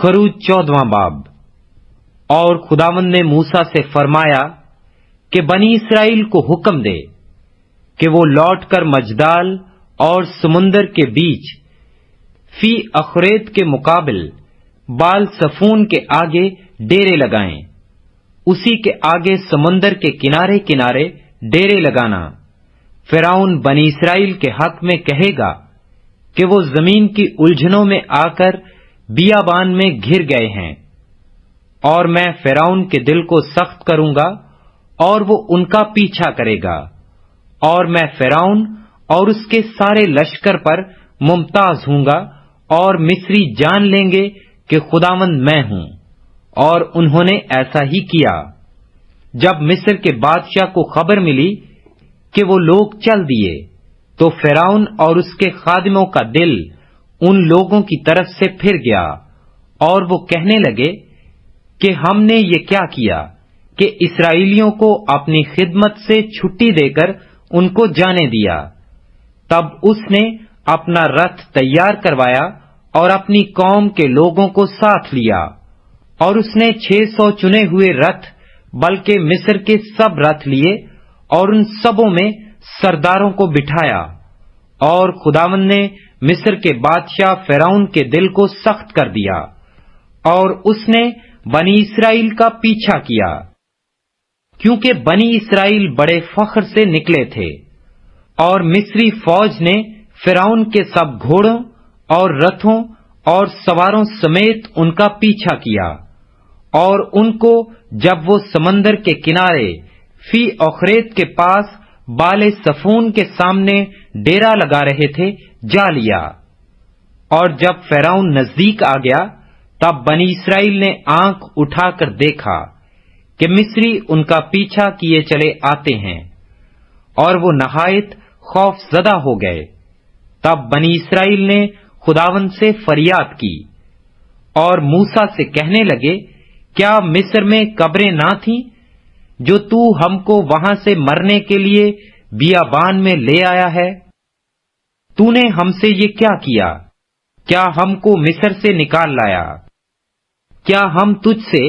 खरूज 14वां बाब। और खुदावंद ने मूसा से फरमाया कि बनी इसराइल को हुक्म दे कि वो लौटकर मजदाल और समुंदर के बीच फी अखरेत के मुकाबिल बाल सफून के आगे डेरे लगाएं। उसी के आगे समुंदर के किनारे किनारे डेरे लगाना। फिरौन बनी इसराइल के हक में कहेगा कि वो जमीन की उलझनों में आकर बियाबान में घिर गए हैं, और मैं फिरौन के दिल को सख्त करूंगा और वो उनका पीछा करेगा, और मैं फिरौन और उसके सारे लश्कर पर मुमताज हूंगा, और मिस्री जान लेंगे कि खुदावंद मैं हूं। और उन्होंने ऐसा ही किया। जब मिस्र के बादशाह को खबर मिली कि वो लोग चल दिए, तो फिरौन और उसके खादिमों का दिल उन लोगों की तरफ से फिर गया, और वो कहने लगे कि हमने ये क्या किया कि इस्राएलियों को अपनी खिदमत से छुट्टी देकर उनको जाने दिया। तब उसने अपना रथ तैयार करवाया और अपनी कौम के लोगों को साथ लिया, और उसने 600 चुने हुए रथ बल्कि मिस्र के सब रथ लिए, और उन सबों में सरदारों को बिठाया। और खुदावंद ने मिस्र के बादशाह फिरौन के दिल को सख्त कर दिया, और उसने बनी इसराइल का पीछा किया, क्योंकि बनी इसराइल बड़े फख्र से निकले थे। और मिस्री फौज ने फिरौन के सब घोड़ों और रथों और सवारों समेत उनका पीछा किया, और उनको जब वो समंदर के किनारे फी अखरेत के पास बाले सफून के सामने डेरा लगा रहे थे, जा लिया। और जब फिरौन नजदीक आ गया, तब बनी इसराइल ने आंख उठाकर देखा कि मिस्री उनका पीछा किए चले आते हैं, और वो नहायत खौफजदा हो गए। तब बनी इसराइल ने खुदावंद से फरियाद की, और मूसा से कहने लगे, क्या मिस्र में कब्रें ना थीं जो तू हमको वहां से मरने के लिए बियाबान में ले आया है? तूने हमसे ये क्या किया? क्या हमको मिस्र से निकाल लाया? क्या हम तुझसे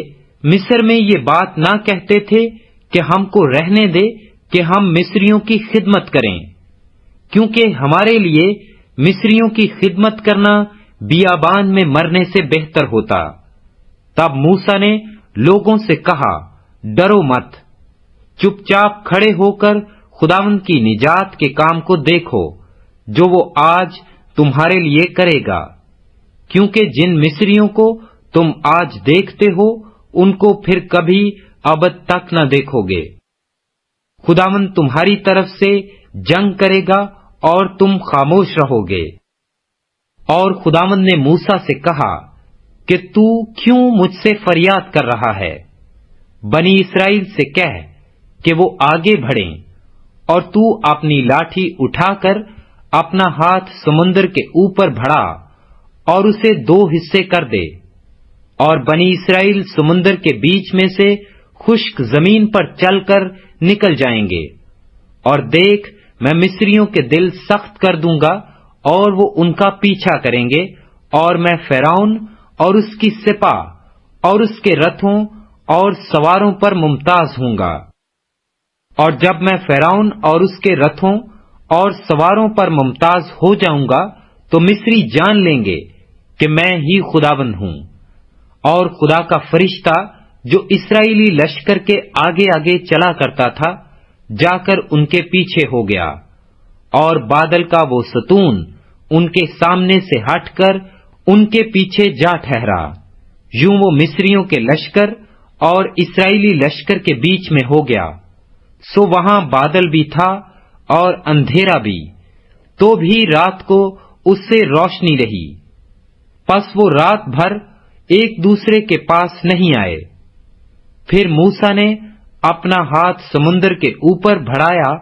मिस्र में ये बात ना कहते थे कि हमको रहने दे कि हम मिस्रियों की खिदमत करें? क्योंकि हमारे लिए मिस्रियों की खिदमत करना बियाबान में मरने से बेहतर होता। तब मूसा ने लोगों से कहा, डरो मत, चुपचाप खड़े होकर खुदावंद की निजात के काम को देखो, जो वो आज तुम्हारे लिए करेगा। क्योंकि जिन मिस्रियों को तुम आज देखते हो, उनको फिर कभी अबद तक न देखोगे। खुदावंद तुम्हारी तरफ से जंग करेगा और तुम खामोश रहोगे। और खुदावंद ने मूसा से कहा कि तू क्यों मुझसे फरियाद कर रहा है? बनी इसराइल से कह कि वो आगे बढ़ें, और तू अपनी लाठी उठाकर अपना हाथ समुंदर के ऊपर बढ़ा और उसे 2 हिस्से कर दे, और बनी इसराइल समुंदर के बीच में से खुश्क जमीन पर चलकर निकल जाएंगे। और देख, मैं मिस्रियों के दिल सख्त कर दूंगा, और वो उनका पीछा करेंगे, और मैं फिरौन और उसकी सिपाह और उसके रथों और सवारों पर मुमताज हूंगा। और जब मैं फिरौन और उसके रथों और सवारों पर मुमताज हो जाऊंगा, तो मिस्री जान लेंगे कि मैं ही खुदावंद हूं। और खुदा का फरिश्ता जो इस्राएली लश्कर के आगे आगे चला करता था, जाकर उनके पीछे हो गया, और बादल का वो सतून उनके सामने से हटकर उनके पीछे जा ठहरा। यूं वो मिस्रियों के लश्कर और इस्राएली लश्कर के बीच में हो गया। सो वहां बादल भी था और अंधेरा भी, तो भी रात को उससे रोशनी रही। पस वो रात भर एक दूसरे के पास नहीं आए। फिर मूसा ने अपना हाथ समुंदर के ऊपर बढ़ाया,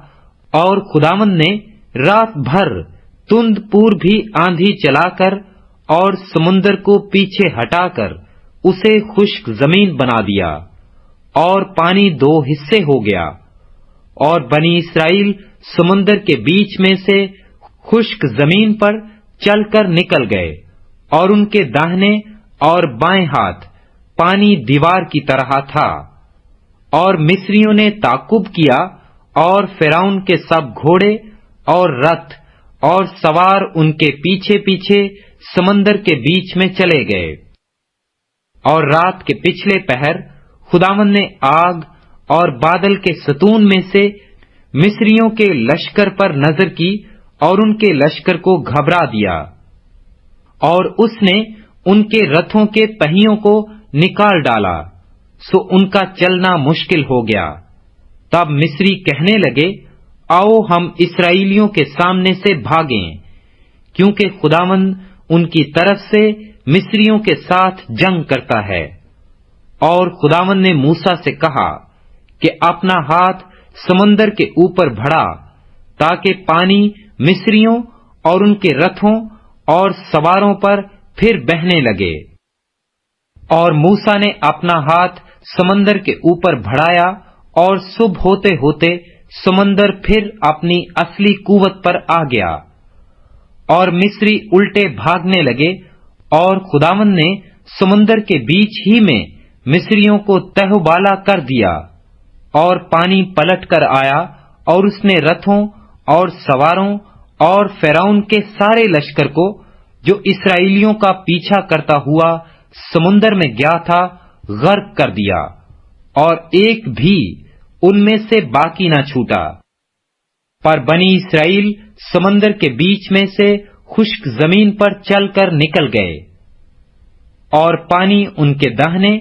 और खुदावंद ने रात भर तुंद पूर भी आंधी चलाकर और समुंदर को पीछे हटाकर उसे खुश्क जमीन बना दिया, और पानी 2 हिस्से हो गया। और बनी इसराइल समुंदर के बीच में से खुश्क जमीन पर चलकर निकल गए, और उनके दाहिने اور بائیں ہاتھ پانی دیوار کی طرح تھا، اور مصریوں نے تعقب کیا اور فرعون کے سب گھوڑے اور رتھ اور سوار ان کے پیچھے پیچھے سمندر کے بیچ میں چلے گئے۔ اور رات کے پچھلے پہر خداوند نے آگ اور بادل کے ستون میں سے مصریوں کے لشکر پر نظر کی اور ان کے لشکر کو گھبرا دیا، اور اس نے ان کے رتھوں کے پہیوں کو نکال ڈالا، سو ان کا چلنا مشکل ہو گیا۔ تب مصری کہنے لگے، آؤ ہم اسرائیلیوں کے سامنے سے بھاگیں، کیونکہ خداوند ان کی طرف سے مصریوں کے ساتھ جنگ کرتا ہے۔ اور خداوند نے موسیٰ سے کہا کہ اپنا ہاتھ سمندر کے اوپر بڑھا، تاکہ پانی مصریوں اور ان کے رتھوں اور سواروں پر پھر بہنے لگے۔ اور موسیٰ نے اپنا ہاتھ سمندر کے اوپر بڑھایا، اور صبح ہوتے ہوتے سمندر پھر اپنی اصلی قوت پر آ گیا، اور مصری الٹے بھاگنے لگے، اور خداوند نے سمندر کے بیچ ہی میں مصریوں کو تہو بالا کر دیا، اور پانی پلٹ کر آیا، اور اس نے رتھوں اور سواروں اور فرعون کے سارے لشکر کو جو اسرائیلیوں کا پیچھا کرتا ہوا سمندر میں گیا تھا غرق کر دیا، اور ایک بھی ان میں سے باقی نہ چھوٹا۔ پر بنی اسرائیل سمندر کے بیچ میں سے خشک زمین پر چل کر نکل گئے، اور پانی ان کے داہنے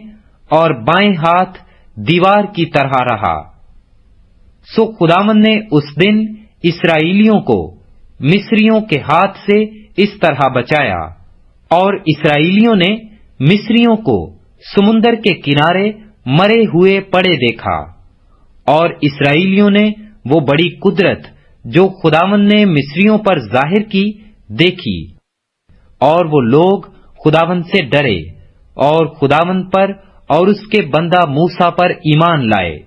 اور بائیں ہاتھ دیوار کی طرح رہا۔ سو خداوند نے اس دن اسرائیلیوں کو مصریوں کے ہاتھ سے اس طرح بچایا، اور اسرائیلیوں نے مصریوں کو سمندر کے کنارے مرے ہوئے پڑے دیکھا، اور اسرائیلیوں نے وہ بڑی قدرت جو خداوند نے مصریوں پر ظاہر کی دیکھی، اور وہ لوگ خداوند سے ڈرے اور خداوند پر اور اس کے بندہ موسیٰ پر ایمان لائے۔